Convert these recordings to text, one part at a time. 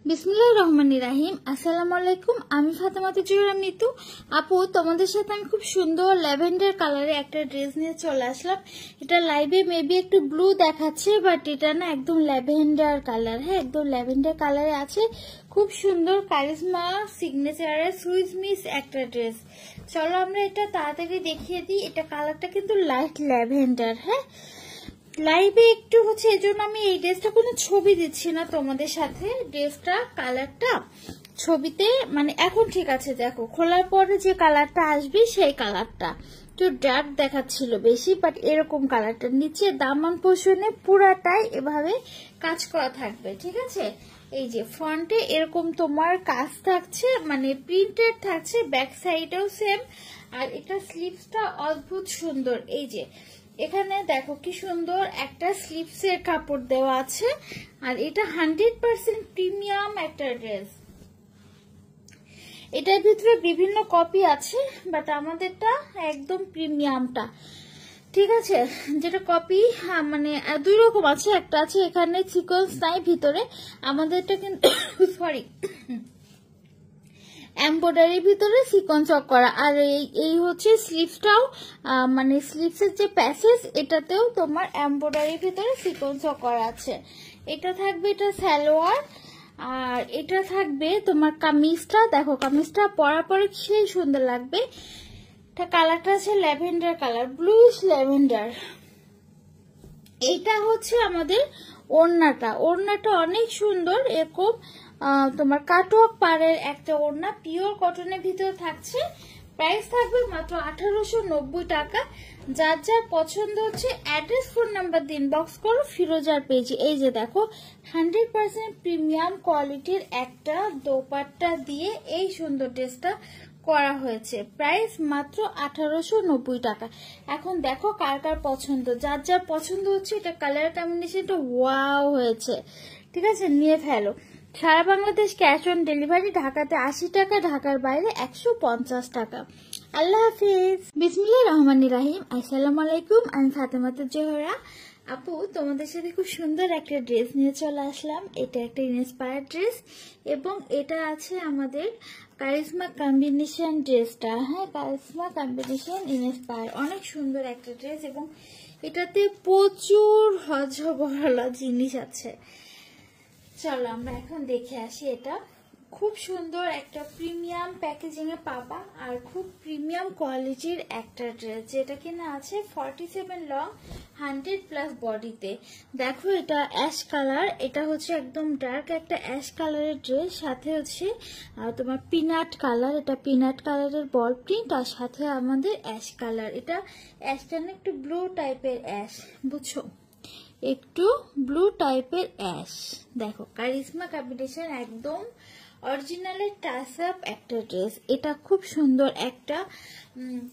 বিসমিল্লাহির রহমানির রহিম। আসসালামু আলাইকুম। আমি ফাতেমা জোহরা মিতু। আপু, তোমাদের সাথে আমি খুব সুন্দর ল্যাভেন্ডার কালারে একটা ড্রেস নিয়ে চলে আসলাম। এটা লাইভে মেবি একটু ব্লু দেখাচ্ছে, বাট এটা না একদম ল্যাভেন্ডার কালার। হ্যাঁ, একদম ল্যাভেন্ডার কালারে আছে। খুব সুন্দর কারিজমা সিগনেচারের সুইস মিস একটা ড্রেস। চলো আমরা এটা তাড়াতাড়ি দেখিয়ে দিই। এটা কালারটা কিন্তু লাইট ল্যাভেন্ডার। হ্যাঁ, লাইভে একটু হচ্ছে এজন্য আমি এই ড্রেসটা কোনো ছবি দিচ্ছি না তোমাদের সাথে। ড্রেসটা কালারটা ছবিতে মানে এখন ঠিক আছে, দেখো খোলার পরে যে কালারটা আসবে সেই কালারটা তো ডার্ক দেখাচ্ছিল বেশি, বাট এরকম কালারটা নিচে দামান পোষণে পুরাটাই এভাবে কাজ করা থাকবে। ঠিক আছে, এই যে ফ্রন্টে এরকম তোমার কাজ থাকছে, মানে প্রিন্টেড থাকছে, ব্যাক সাইডেও সেম। আর এটা স্লিভসটা অদ্ভুত সুন্দর। এই যে এখানে দেখো কি সুন্দর একটা স্লিভসের কাপড় দেওয়া আছে। আর এটা 100% প্রিমিয়াম একটা ড্রেস। এটার ভিতরে বিভিন্ন কপি আছে, বাট আমাদেরটা একদম প্রিমিয়ামটা। ঠিক আছে, যেটা কপি মানে দুই রকম আছে। একটা আছে এখানে সিকোয়েন্স নাই ভিতরে, আমাদেরটা কিন্তু সরি এমব্রয়ডারির ভিতরে সিকোয়েন্স করা। আর এই হচ্ছে স্লিভসটাও মানে স্লিভসের যে প্যাসেজ এটাতেও তোমার এমব্রয়ডারির ভিতরে সিকোয়েন্স করা আছে। এটা থাকবে, এটা সালোয়ার। আর এটা থাকবে তোমার কামিজটা। দেখো কামিজটা পরার পরে সেই সুন্দর লাগবে। এটা কালারটা আছে ল্যাভেন্ডার কালার, ব্লুইশ ল্যাভেন্ডার। এইটা হচ্ছে আমাদের ওড়নাটা। ওড়নাটা অনেক সুন্দর, এরকম তোমার কাটওয়ার্ক পাড়ের একটা ওড়না, পিওর কটনের ভিতরে থাকছে। প্রাইস থাকবে মাত্র 1890 টাকা। যার যার পছন্দ হচ্ছে অ্যাড্রেস ফোন নাম্বার দিন ইনবক্স করো ফিরোজার পেজে। এই যে দেখো 100% প্রিমিয়াম কোয়ালিটির একটা দোপাট্টা দিয়ে এই সুন্দর ড্রেসটা করা হয়েছে। প্রাইস মাত্র 1890 টাকা। এখন দেখো কার কার পছন্দ, যার যার পছন্দ হচ্ছে। এটা কালার কম্বিনেশনটা ওয়াও হয়েছে। ঠিক আছে, নিয়ে ফেলো। সারা বাংলাদেশ ক্যাশ অন ডেলিভারি। ঢাকাতে 80 টাকা, ঢাকার বাইরে 150 টাকা। আল্লাহ হাফিজ। বিসমিল্লাহির রহমানির রহিম। আসসালামু আলাইকুম। আমি ফাতেমা জোহরা। আপু, তোমাদের সাথে খুব সুন্দর একটা ড্রেস নিয়ে চলে আসলাম। এটা একটা ইন্সপায়ার ড্রেস এবং এটা আছে আমাদের কারিজমা কম্বিনেশন ড্রেসটা। হ্যাঁ, কারিজমা কম্বিনেশন ইন্সপায়ার, অনেক সুন্দর একটা ড্রেস এবং এটাতে প্রচুর হজবরলা জিনিস আছে। চলো আমরা এখন দেখে আসি। এটা খুব সুন্দর একটা প্রিমিয়াম প্যাকেজিং এ পাবা আর খুব প্রিমিয়াম কোয়ালিটির একটা ড্রেস, যেটা কিনা আছে 47 লং, 100+ বডিতে। দেখো এটা অ্যাশ কালার। এটা হচ্ছে একদম ডার্ক একটা অ্যাশ কালারের ড্রেস, সাথে হচ্ছে তোমার পিনাট কালার। এটা পিনাট কালারের বল প্রিন্ট, আর সাথে আমাদের অ্যাশ কালার। এটা অ্যাশটা না একটু ব্লু টাইপের অ্যাশ, বুঝছো, একটু ব্লু টাইপের অ্যাশ। দেখো কারিজমা কম্বিনেশন, একদম অরিজিনালের টাচ আপ একটা ড্রেস। এটা খুব সুন্দর একটা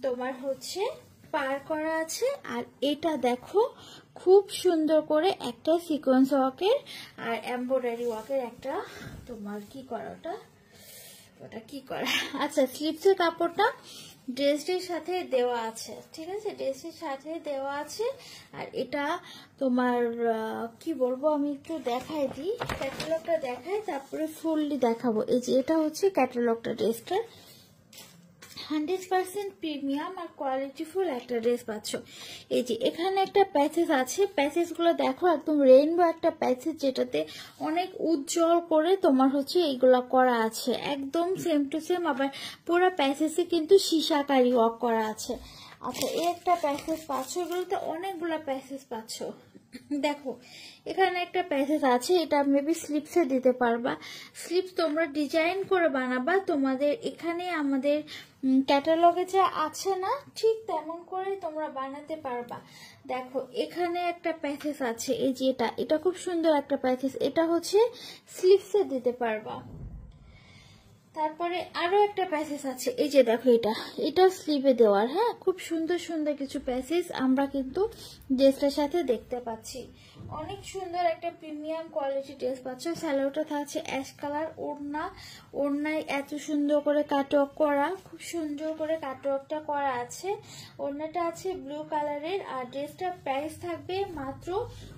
তোমার হচ্ছে পার করা আছে। আর এটা দেখো খুব সুন্দর করে একটা সিকোয়েন্স ওয়ার্কের আর এমব্রয়ডারি ওয়ার্কের একটা তোমার কি করা, ওটা কি করা, আচ্ছা স্লিভসের কাপড়টা ড্রেসটির সাথে দেওয়া আছে। ঠিক আছে, ড্রেসটির সাথে দেওয়া আছে। আর এটা তোমার কি বলবো, আমি একটু দেখাই দিই, ক্যাটালগটা দেখাই তারপরে ফুললি দেখাবো। এই যে এটা হচ্ছে ক্যাটালগটা ড্রেসটার। 100% প্রিমিয়াম আর কোয়ালিটিফুল একটা ড্রেস পাচ্ছ। এই যে এখানে একটা প্যাচেস আছে, প্যাচেসগুলো দেখো একদম রেইনবো একটা প্যাচেস, যেটাতে অনেক উজ্জ্বল করে তোমার হচ্ছে এইগুলা করা আছে, একদম সেম টু সেম। আবার পুরো প্যাচেসে কিন্তু সীসাকারি ওয়ার্ক করা আছে। আচ্ছা, এই একটা প্যাচেস পাচ্ছ, এগুলোতে অনেকগুলা প্যাচেস পাচ্ছ। দেখো এখানে একটা প্যাচেস আছে, এটা মেবি স্লিপসে দিতে পারবা। স্লিপস তোমরা ডিজাইন করে বানাবা, তোমাদের এখানে আমাদের ক্যাটালগে যা আছে না ঠিক তেমন করে তোমরা বানাতে পারবা। দেখো এখানে একটা প্যাচেস আছে, এই যে এটা খুব সুন্দর একটা প্যাচেস, এটা হচ্ছে স্লিপসে দিতে পারবা। তারপরে আরো একটা প্যাসেজ আছে, এই যে দেখো এটা স্লিভে দেওয়ার। হ্যাঁ, খুব সুন্দর সুন্দর কিছু প্যাসেজ আমরা কিন্তু ড্রেসটার সাথে দেখতে পাচ্ছি। অনেক সুন্দর একটা প্রিমিয়াম কোয়ালিটি ড্রেস পাচ্ছ। স্যালোটা থাকছে অ্যাশ কালার, ওড়নায় এত সুন্দর করে কাটওয়ার্ক করা, খুব সুন্দর করে কাটওয়ার্কটা করা আছে। ওড়নাটা আছে ব্লু কালারের। আর ড্রেসটা প্রাইস থাকবে মাত্র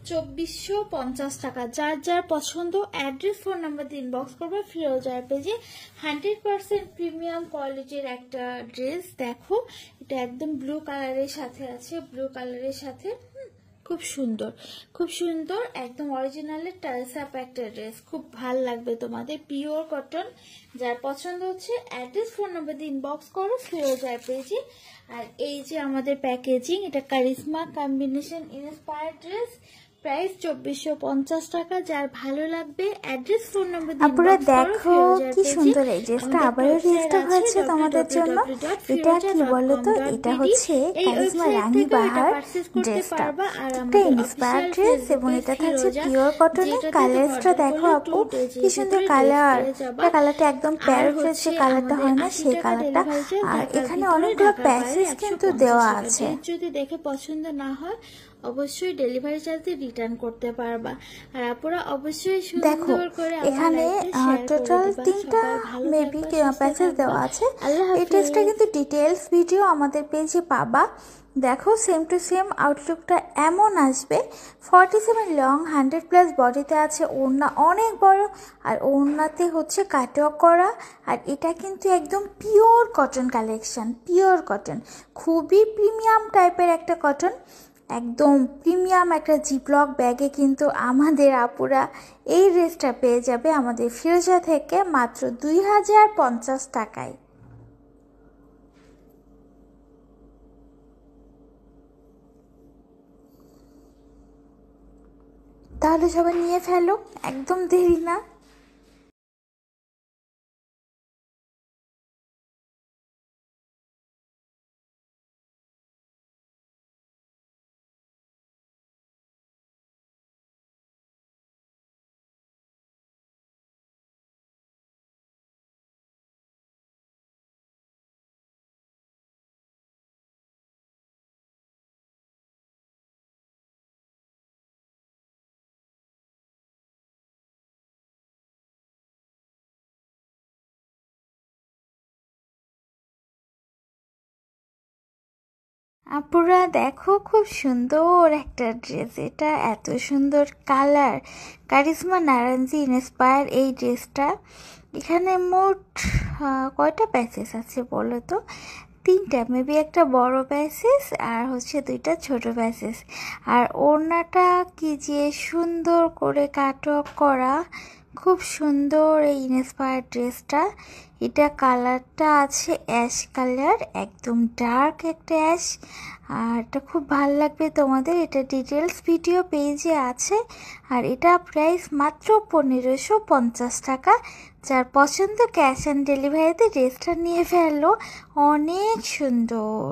2450 টাকা। যার যার পছন্দ অ্যাড্রেস ফোন নাম্বার দিয়ে ইনবক্স করবে ফিরোজার পেজে। 100% প্রিমিয়াম কোয়ালিটির একটা ড্রেস। দেখো এটা একদম ব্লু কালারের সাথে আছে, ব্লু কালারের সাথে খুব সুন্দর, খুব সুন্দর, একদম অরিজিনালের টাইলস আপ একটা ড্রেস। খুব ভাল লাগবে তোমাদের, পিওর কটন। যার পছন্দ হচ্ছে অ্যাড্রেস ফোন নাম্বার দিয়ে ইনবক্স করো ফিরোজার পেজে। আর এই যে আমাদের প্যাকেজিং, এটা কারিশমা কম্বিনেশন ইন্সপায়ার্ড ড্রেস, প্রাইস 2450 টাকা। যার ভালো লাগবে অ্যাড্রেস ফোন নাম্বার দিয়ে আপনারা দেখো কি সুন্দর এই ড্রেসটা, আবারও ড্রেসটা হয়েছে তোমাদের জন্য। এটা কি বলতো, এটা হচ্ছে কারিশমা রানী বাহার ড্রেসটা, একটা ইন্সপায়ার্ড ড্রেস এবং এটা থাকছে পিওর কটনের। কালারটা দেখো আপু কি সুন্দর কালার, এটা কালারটা একদম প্যারট যে কালারটা হয় না সেই কালারটা। আর এখানে অনেকগুলো প্যাচেস কিন্তু দেওয়া আছে। যদি দেখে পছন্দ না হয় অবশ্যই ডেলিভারি চার্জ দিয়ে রিটার্ন করতে পারবা। আর আপুরা অবশ্যই সুন্দর করে এখানে টোটাল 3টা মেবি প্যাচেস দেওয়া আছে। এই ড্রেসটা কিন্তু ডিটেইলস ভিডিও আমাদের পেজে পাবা। দেখো সেম টু সেম আউটলুকটা এমন আসবে। 47 লং, 100+ বডিতে আছে, ওড়না অনেক বড় আর ওড়নাতে হচ্ছে কাটওয়ার্ক করা। আর এটা কিন্তু একদম pure cotton collection, pure cotton, খুবই প্রিমিয়াম টাইপের একটা কটন। একদম প্রিমিয়াম একটা জিপলক ব্যাগে কিন্তু আমাদের আপুরা এই ড্রেসটা পেয়ে যাবে আমাদের ফিরোজা থেকে মাত্র 2050 টাকায়। তাহলে সবাই নিয়ে ফেলো, একদম দেরি না। আপুরা দেখো খুব সুন্দর একটা ড্রেস, এটা এত সুন্দর কালার, কারিশমা নারাঞ্জি ইন্সপায়ার এই ড্রেসটা। এখানে মোট কয়টা প্যাচেস আছে বলো তো? 3টা, মেবি একটা বড় প্যাচেস আর হচ্ছে 2টা ছোট প্যাচেস। আর ওড়নাটা কি যে সুন্দর করে কাটওয়ার্ক করা, খুব সুন্দর এই ইন্সপায়ার্ড ড্রেসটা। এটা কালারটা আছে অ্যাশ কালার, একদম ডার্ক একটা অ্যাশ। আর এটা খুব ভালো লাগবে তোমাদের। এটা ডিটেলস ভিডিও পেজে আছে। আর এটা প্রাইস মাত্র 1550 টাকা। যার পছন্দ ক্যাশ অন ডেলিভারিতে ড্রেসটা নিয়ে ফেললো, অনেক সুন্দর।